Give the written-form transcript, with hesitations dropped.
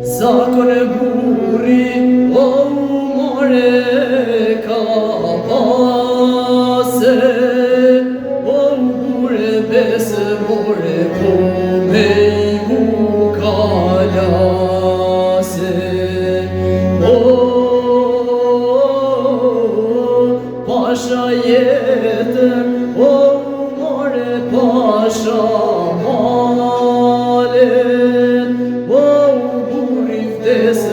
Zakon e buri, o more ka pase, o bure besë more po me ju kalase. O pasha jetën, o more pasha malen, this